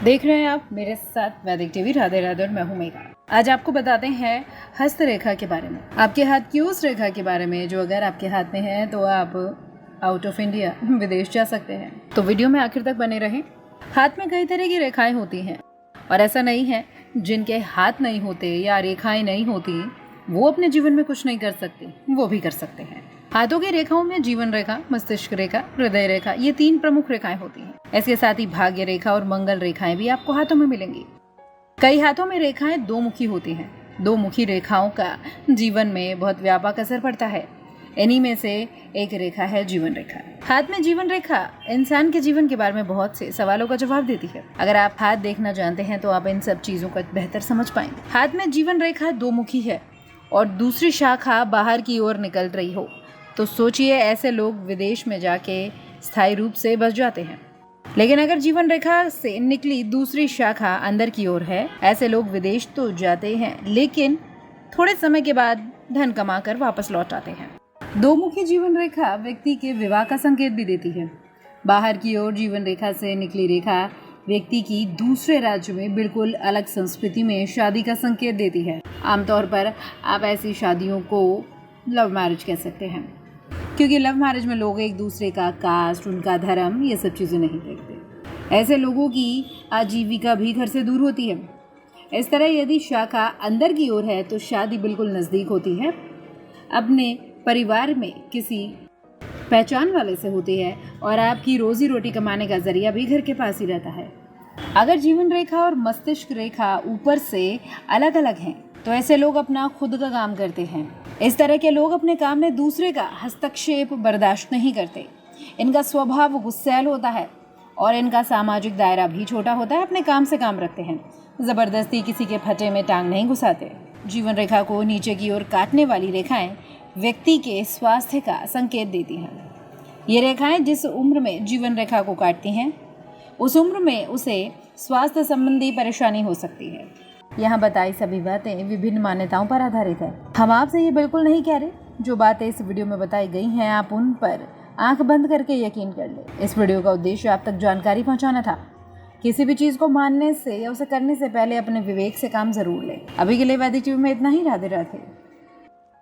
देख रहे हैं आप मेरे साथ वैदिक टीवी। राधे राधे और मैं हूं मेघा। आज आपको बताते हैं हस्तरेखा के बारे में, आपके हाथ की उस रेखा के बारे में जो अगर आपके हाथ में है तो आप आउट ऑफ इंडिया विदेश जा सकते हैं। तो वीडियो में आखिर तक बने रहें। हाथ में कई तरह की रेखाएं होती हैं और ऐसा नहीं है जिनके हाथ नहीं होते या रेखाएं नहीं होती वो अपने जीवन में कुछ नहीं कर सकते, वो भी कर सकते हैं। हाथों की रेखाओं में जीवन रेखा, मस्तिष्क रेखा, हृदय रेखा, ये 3 प्रमुख रेखाएं होती हैं। इसके साथ ही भाग्य रेखा और मंगल रेखाएं भी आपको हाथों में मिलेंगी। कई हाथों में रेखाएं 2 मुखी होती हैं। 2 मुखी रेखाओं का जीवन में बहुत व्यापक असर पड़ता है। इन्हीं में से एक रेखा है जीवन रेखा। हाथ में जीवन रेखा इंसान के जीवन के बारे में बहुत से सवालों का जवाब देती है। अगर आप हाथ देखना जानते हैं तो आप इन सब चीजों को बेहतर समझ पाएंगे। हाथ में जीवन रेखा 2 मुखी है और दूसरी शाखा बाहर की ओर निकल रही हो तो सोचिए ऐसे लोग विदेश में जाके स्थायी रूप से बस जाते हैं। लेकिन अगर जीवन रेखा से निकली दूसरी शाखा अंदर की ओर है, ऐसे लोग विदेश तो जाते हैं लेकिन थोड़े समय के बाद धन कमाकर वापस लौट आते हैं। 2 मुखी जीवन रेखा व्यक्ति के विवाह का संकेत भी देती है। बाहर की ओर जीवन रेखा से निकली रेखा व्यक्ति की दूसरे राज्य में बिल्कुल अलग संस्कृति में शादी का संकेत देती है। आमतौर पर आप ऐसी शादियों को लव मैरिज कह सकते हैं, क्योंकि लव मैरिज में लोग एक दूसरे का कास्ट, उनका धर्म, ये सब चीज़ें नहीं देखते। ऐसे लोगों की आजीविका भी घर से दूर होती है। इस तरह यदि शाखा अंदर की ओर है तो शादी बिल्कुल नज़दीक होती है, अपने परिवार में किसी पहचान वाले से होती है और आपकी रोजी रोटी कमाने का जरिया भी घर के पास ही रहता है। अगर जीवन रेखा और मस्तिष्क रेखा ऊपर से अलग अलग हैं तो ऐसे लोग अपना खुद का काम करते हैं। इस तरह के लोग अपने काम में दूसरे का हस्तक्षेप बर्दाश्त नहीं करते। इनका स्वभाव गुस्सैल होता है और इनका सामाजिक दायरा भी छोटा होता है। अपने काम से काम रखते हैं, ज़बरदस्ती किसी के फटे में टांग नहीं घुसाते। जीवन रेखा को नीचे की ओर काटने वाली रेखाएं व्यक्ति के स्वास्थ्य का संकेत देती हैं। ये रेखाएं जिस उम्र में जीवन रेखा को काटती हैं उस उम्र में उसे स्वास्थ्य संबंधी परेशानी हो सकती है। यहाँ बताई सभी बातें विभिन्न मान्यताओं पर आधारित है। हम आपसे ये बिल्कुल नहीं कह रहे जो बातें इस वीडियो में बताई गई हैं आप उन पर आंख बंद करके यकीन कर ले। इस वीडियो का उद्देश्य आप तक जानकारी पहुँचाना था। किसी भी चीज़ को मानने से या उसे करने से पहले अपने विवेक से काम जरूर ले। अभी के लिए वैदिक टीवी में इतना ही। राधे राधे।